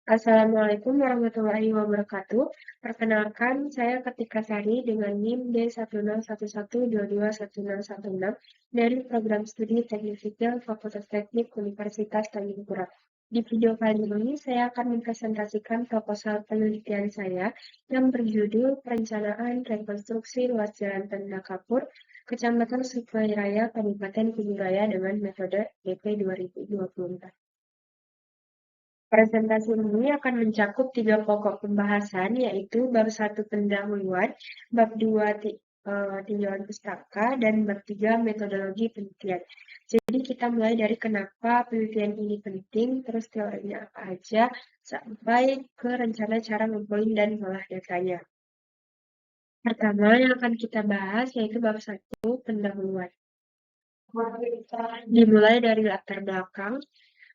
Assalamualaikum warahmatullahi wabarakatuh. Perkenalkan, saya Kartika Sari dengan NIM D101122116 dari program studi Teknik Sipil Fakultas Teknik Universitas Tanjung Pura. Di video kali ini, saya akan mempresentasikan proposal penelitian saya yang berjudul Perencanaan Rekonstruksi Ruas Jalan Tenda Kapur, Kecamatan Sukairaya, Kabupaten Kuburaya dengan metode DP 2024. Presentasi ini akan mencakup 3 pokok pembahasan, yaitu bab 1 pendahuluan, bab 2 tinjauan pustaka, dan bab 3 metodologi penelitian. Jadi kita mulai dari kenapa penelitian ini penting, terus teorinya apa aja, sampai ke rencana cara ngumpulin dan ngolah datanya. Pertama yang akan kita bahas yaitu bab 1 pendahuluan. Dimulai dari latar belakang.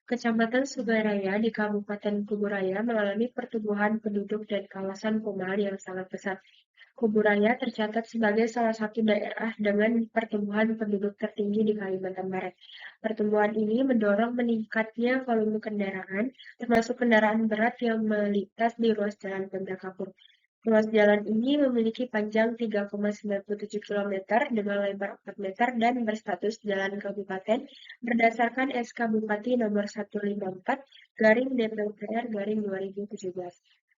Kecamatan Sugaraya di Kabupaten Kuburaya mengalami pertumbuhan penduduk dan kawasan perumahan yang sangat pesat. Kuburaya tercatat sebagai salah satu daerah dengan pertumbuhan penduduk tertinggi di Kalimantan Barat. Pertumbuhan ini mendorong meningkatnya volume kendaraan, termasuk kendaraan berat yang melintas di ruas jalan Banda Kapur. Ruas jalan ini memiliki panjang 3,97 km dengan lebar 4 meter dan berstatus jalan kabupaten berdasarkan SK Bupati nomor 154 garing DPR garing 2017.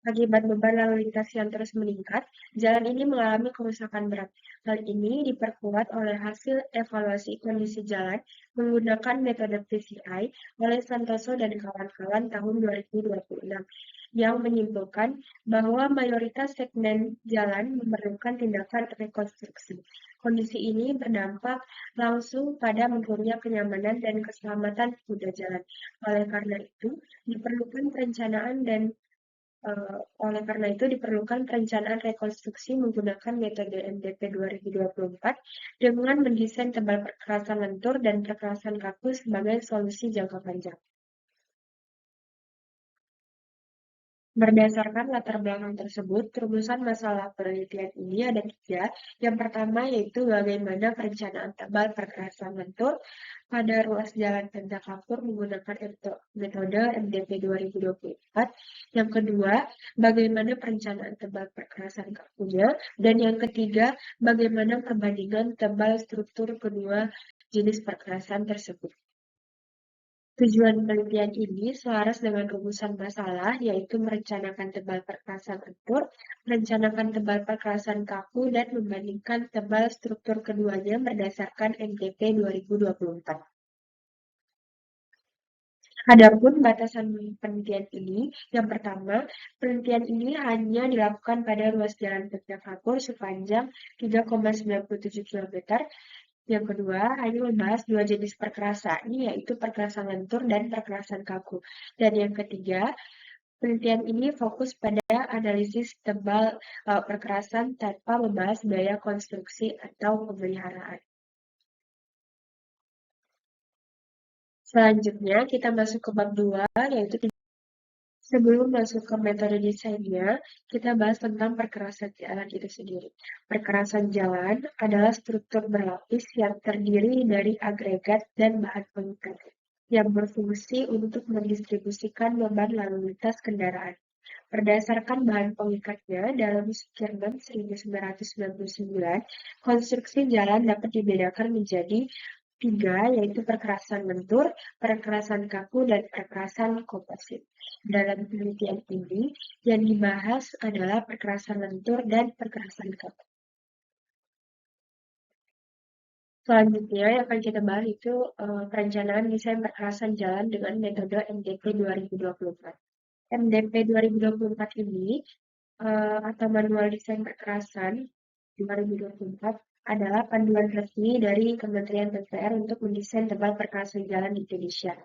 Akibat beban lalu lintas yang terus meningkat, jalan ini mengalami kerusakan berat. Hal ini diperkuat oleh hasil evaluasi kondisi jalan menggunakan metode PCI oleh Santoso dan kawan-kawan tahun 2026 yang menyimpulkan bahwa mayoritas segmen jalan memerlukan tindakan rekonstruksi. Kondisi ini berdampak langsung pada menurunnya kenyamanan dan keselamatan pengguna jalan. Oleh karena itu diperlukan perencanaan rekonstruksi menggunakan metode MDP 2024 dengan mendesain tebal perkerasan lentur dan perkerasan kaku sebagai solusi jangka panjang. Berdasarkan latar belakang tersebut, rumusan masalah penelitian ini ada 3. Yang pertama yaitu bagaimana perencanaan tebal perkerasan lentur pada ruas jalan Tenda Kapur menggunakan metode MDP 2024. Yang kedua, bagaimana perencanaan tebal perkerasan kakunya. Dan yang ketiga, bagaimana perbandingan tebal struktur kedua jenis perkerasan tersebut. Tujuan penelitian ini selaras dengan rumusan masalah, yaitu merencanakan tebal perkerasan lentur, merencanakan tebal perkerasan kaku, dan membandingkan tebal struktur keduanya berdasarkan MDP 2024. Adapun batasan penelitian ini, yang pertama, penelitian ini hanya dilakukan pada ruas jalan Tenda Kapur sepanjang 3,97 km. Yang kedua, hanya membahas 2 jenis perkerasan, yaitu perkerasan lentur dan perkerasan kaku. Dan yang ketiga, penelitian ini fokus pada analisis tebal perkerasan tanpa membahas biaya konstruksi atau pemeliharaan. Selanjutnya, kita masuk ke bab 2, yaitu sebelum masuk ke metode desainnya, kita bahas tentang perkerasan jalan itu sendiri. Perkerasan jalan adalah struktur berlapis yang terdiri dari agregat dan bahan pengikat yang berfungsi untuk mendistribusikan beban lalu lintas kendaraan. Berdasarkan bahan pengikatnya, dalam Skirman 1999, konstruksi jalan dapat dibedakan menjadi 3, yaitu perkerasan lentur, perkerasan kaku, dan perkerasan komposit. Dalam penelitian ini, yang dibahas adalah perkerasan lentur dan perkerasan kaku. Selanjutnya yang akan kita bahas itu perencanaan desain perkerasan jalan dengan metode MDP 2024. MDP 2024 ini atau Manual Desain Perkerasan 2024 adalah panduan resmi dari Kementerian PUPR untuk mendesain tebal perkerasan jalan di Indonesia.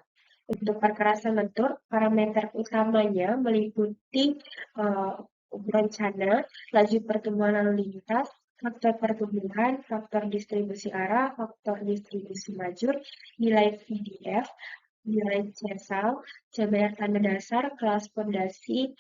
Untuk perkerasan lentur, parameter utamanya meliputi rencana, laju pertumbuhan lalu lintas, faktor pertumbuhan, faktor distribusi arah, faktor distribusi majur, nilai VDF, nilai CSAL, CBR tanda dasar, kelas fondasi,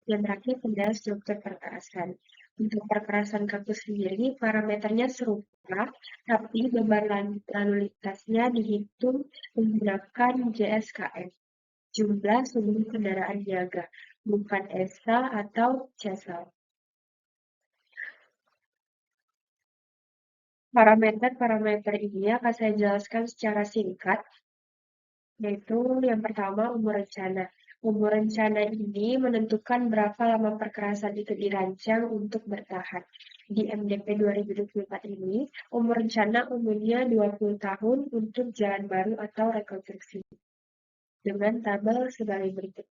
dan terakhir adalah struktur perkerasan. Untuk perkerasan kaku sendiri, parameternya serupa, tapi beban lalu lintasnya dihitung menggunakan JSKM. jumlah sumber kendaraan niaga, bukan ESA atau CESAL. Parameter-parameter ini akan saya jelaskan secara singkat, yaitu yang pertama umur rencana. Umur rencana ini menentukan berapa lama perkerasan itu dirancang untuk bertahan. Di MDP 2024 ini, umur rencana umumnya 20 tahun untuk jalan baru atau rekonstruksi. Dengan tabel sebagai berikut.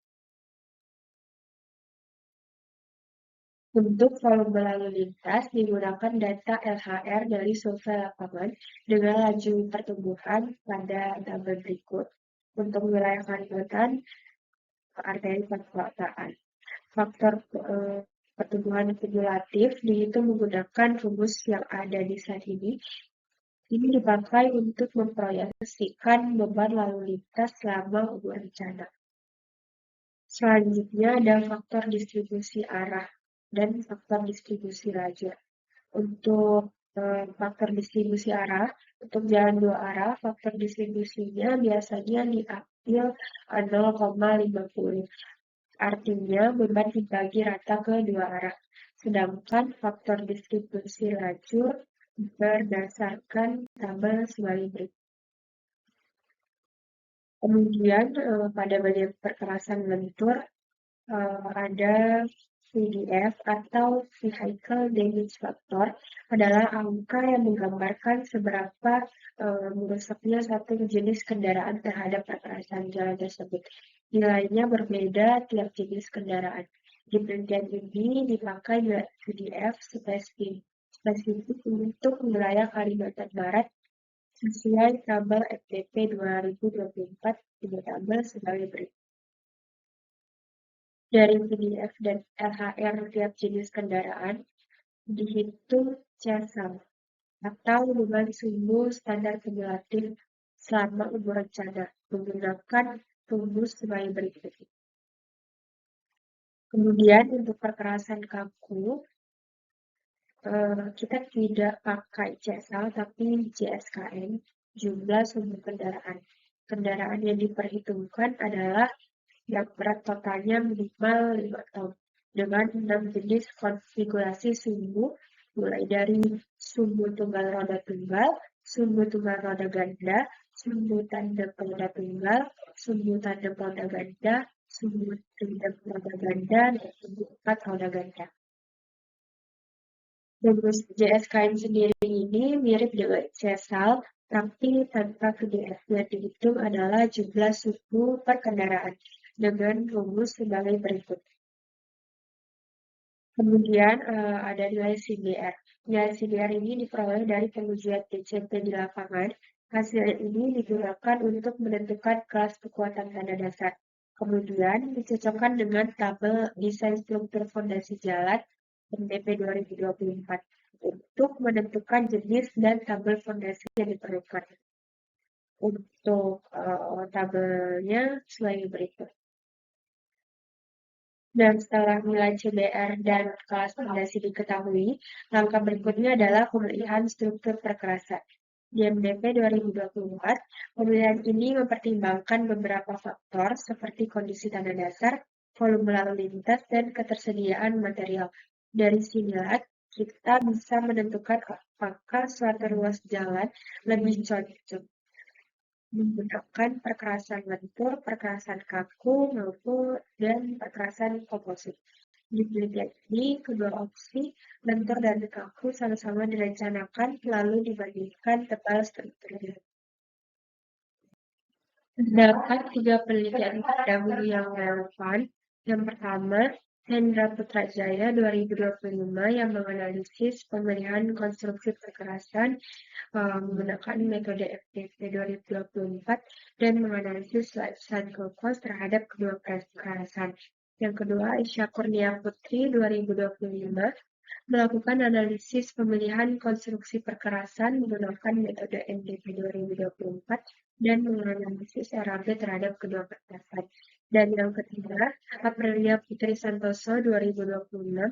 Untuk volume lalu lintas digunakan data LHR dari survei lapangan dengan laju pertumbuhan pada tabel berikut. Untuk wilayah Kalimantan, arteri perkotaan. Faktor pertumbuhan kumulatif dihitung menggunakan rumus yang ada di slide ini. Ini dipakai untuk memproyeksikan beban lalu lintas selama umur rencana. Selanjutnya ada faktor distribusi arah dan faktor distribusi lajur. Untuk faktor distribusi arah, untuk jalan dua arah, faktor distribusinya biasanya diambil 0,50. Artinya beban dibagi rata ke dua arah. Sedangkan faktor distribusi lajur berdasarkan tabel sebagai berikut. Kemudian pada bagian perkerasan lentur ada VDF atau Vehicle Damage Factor adalah angka yang menggambarkan seberapa merusaknya satu jenis kendaraan terhadap perkerasan jalan tersebut. Nilainya berbeda tiap jenis kendaraan. Di penelitian ini dipakai VDF spesifik untuk wilayah Kalimantan Barat sesuai tabel FTP 2024 di tabel sebagai berikut. Dari PDF dan LHR tiap jenis kendaraan dihitung CESAL atau beban sumbu standar kumulatif selama umur rencana menggunakan rumus sebagai berikut. Kemudian untuk perkerasan kaku kita tidak pakai CESAL tapi JSKN, jumlah sumbu kendaraan. Kendaraan yang diperhitungkan adalah yang berat totalnya minimal 5 ton dengan 6 jenis konfigurasi sumbu mulai dari sumbu tunggal roda tunggal, sumbu tunggal roda ganda, sumbu tandem roda tunggal, sumbu tandem roda ganda, sumbu tandem roda ganda, dan sumbu 4 roda ganda. Rumus JSKN sendiri ini mirip dengan CESAL, tapi tanpa VDF yang dihitung adalah jumlah sumbu per kendaraan dengan rumus sebagai berikut. Kemudian ada nilai CDR. Nilai CDR ini diperoleh dari pengujian DCP di lapangan. Hasil ini digunakan untuk menentukan kelas kekuatan tanda dasar. Kemudian dicocokkan dengan tabel desain struktur fondasi jalan MDP 2024 untuk menentukan jenis dan tabel fondasi yang diperlukan. Untuk tabelnya sebagai berikut. Dan setelah nilai CBR dan kelas fondasi diketahui, langkah berikutnya adalah pemilihan struktur perkerasan. Di MDP 2024, pemilihan ini mempertimbangkan beberapa faktor seperti kondisi tanah dasar, volume lalu lintas, dan ketersediaan material. Dari sinilah kita bisa menentukan apakah suatu ruas jalan lebih cocok menggunakan perkerasan lentur, perkerasan kaku, maupun dan perkerasan komposit. Di penelitian ini, kedua opsi lentur dan kaku sama-sama direncanakan lalu dibandingkan tebal strukturnya. Terdapat 3 penelitian terdahulu yang relevan. Yang pertama, Hendra Putrajaya 2025 yang menganalisis pemilihan konstruksi perkerasan menggunakan metode FTP 2024 dan menganalisis life cycle cost terhadap kedua perkerasan. Yang kedua, Aisyah Kurnia Putri 2025 melakukan analisis pemilihan konstruksi perkerasan menggunakan metode MDP 2024 dan menganalisis RAB terhadap kedua perkerasan. Dan yang ketiga, Aprilia Putri Santoso 2026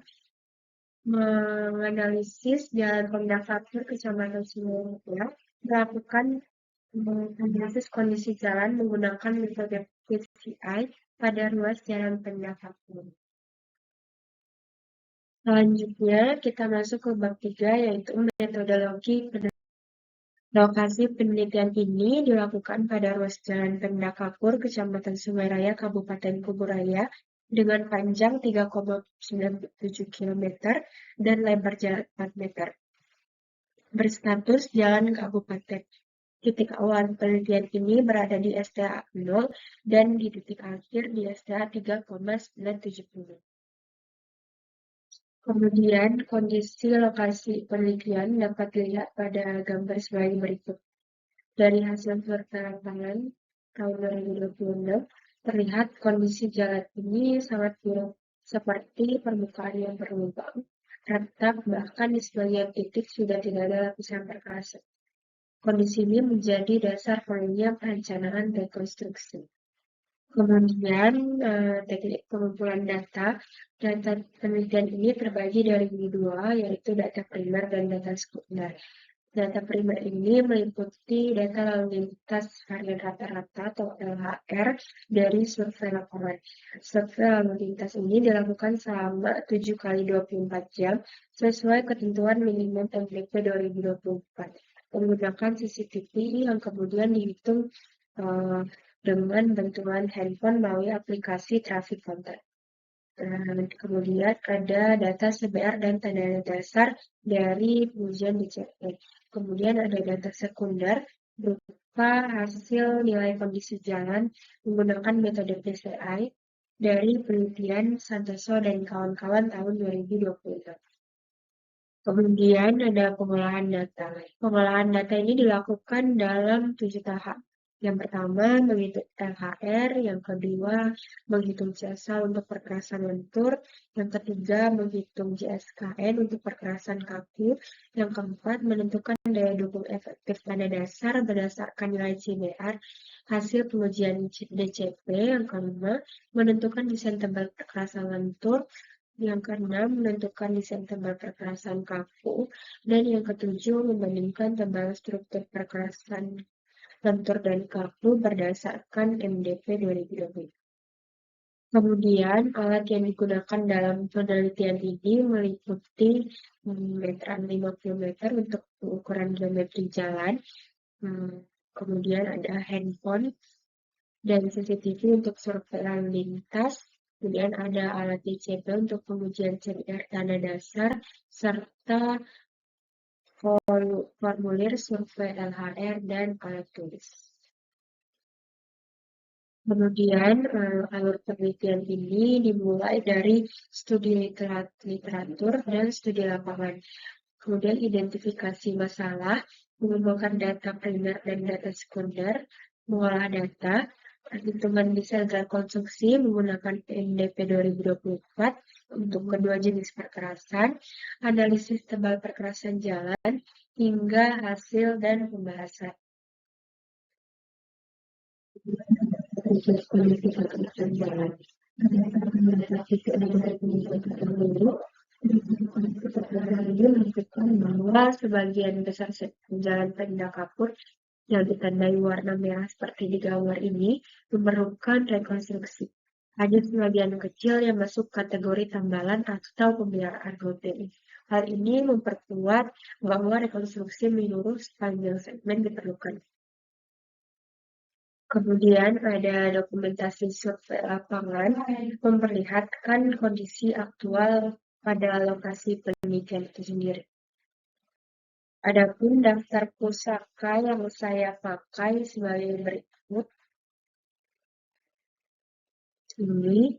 menganalisis jalan Pemda Fatur Kecamatan Sumbermuara melakukan Analisis kondisi jalan menggunakan metode PCI pada ruas jalan Pendafapur. Selanjutnya, kita masuk ke bab 3, yaitu metodologi penelitian. Lokasi penelitian ini dilakukan pada ruas jalan Pendafapur, Kecamatan Sungai Raya, Kabupaten Kuburaya, dengan panjang 3,97 km dan lebar jalan 4 meter. Berstatus jalan kabupaten. Titik awal penelitian ini berada di STA 0 dan di titik akhir di STA 3,970. Kemudian, kondisi lokasi penelitian dapat dilihat pada gambar sebagai berikut. Dari hasil survei lapangan tahun 2026, terlihat kondisi jalan ini sangat buruk, seperti permukaan yang berlubang, retak, bahkan di sebagian titik sudah tidak ada lapisan perkasan. Kondisi ini menjadi dasar perlunya perencanaan rekonstruksi. Kemudian, teknik pengumpulan data. Data penelitian ini terbagi dari dua, yaitu data primer dan data sekunder. Data primer ini meliputi data lalu lintas harian rata-rata atau LHR dari survei lapangan. Survei lalu lintas ini dilakukan selama 7 kali 24 jam sesuai ketentuan minimum MDP 2024 menggunakan CCTV yang kemudian dihitung dengan bantuan handphone melalui aplikasi Traffic Counter. Kemudian ada data CBR dan tanda dasar dari pengujian DCP. Kemudian ada data sekunder berupa hasil nilai kondisi jalan menggunakan metode PCI dari penelitian Santoso dan kawan-kawan tahun 2020. Kemudian ada pengolahan data. Pengolahan data ini dilakukan dalam 7 tahap. Yang pertama, menghitung LHR. Yang kedua, menghitung jasa untuk perkerasan lentur. Yang ketiga, menghitung JSKN untuk perkerasan kaku. Yang keempat, menentukan daya dukung efektif pada dasar berdasarkan nilai CBR hasil pengujian DCP. Yang kelima, menentukan desain tebal perkerasan lentur. Yang keenam, menentukan desain tebal perkerasan kaku. Dan yang ketujuh, membandingkan tebal struktur perkerasan lentur dan kaku berdasarkan MDP 2020. Kemudian, alat yang digunakan dalam penelitian ini meliputi meteran 50 meter untuk ukuran geometri jalan. Kemudian ada handphone dan CCTV untuk survei lalu lintas. Kemudian ada alat DCP untuk pengujian CBR tanah dasar, serta formulir survei LHR dan alat tulis. Kemudian, alur penelitian ini dimulai dari studi literatur dan studi lapangan. Kemudian identifikasi masalah, mengumpulkan data primer dan data sekunder, mengolah data, perhitungan desain rekonstruksi menggunakan PMDP 2024 untuk kedua jenis perkerasan, analisis tebal perkerasan jalan, hingga hasil dan pembahasan. Kondisi perkerasan jalan. Ini menunjukkan bahwa sebagian besar jalan Pendafapur yang ditandai warna merah seperti di gambar ini memerlukan rekonstruksi. Ada sebagian kecil yang masuk kategori tambalan atau pemeliharaan rutin. Hal ini memperkuat bahwa rekonstruksi menyeluruh sepanjang segmen diperlukan. Kemudian ada dokumentasi survei lapangan memperlihatkan kondisi aktual pada lokasi penelitian itu sendiri. Adapun daftar pusaka yang saya pakai sebagai berikut. Ini.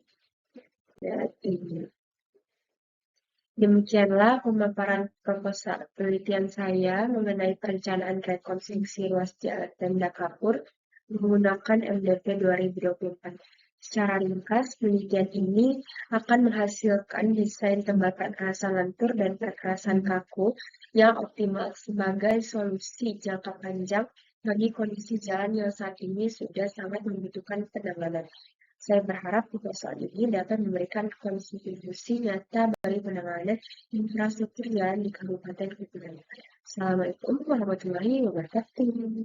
Demikianlah pemaparan proposal penelitian saya mengenai perencanaan rekonstruksi ruas jalan Pendafapur menggunakan MDP 2024. Secara ringkas, penelitian ini akan menghasilkan desain tebal perkerasan lentur dan perkerasan kaku yang optimal sebagai solusi jangka panjang bagi kondisi jalan yang saat ini sudah sangat membutuhkan penanganan. Saya berharap proposal ini dapat memberikan kontribusi nyata bagi penanganan infrastruktur jalan di Kabupaten Kuburaya. Assalamualaikum warahmatullahi wabarakatuh.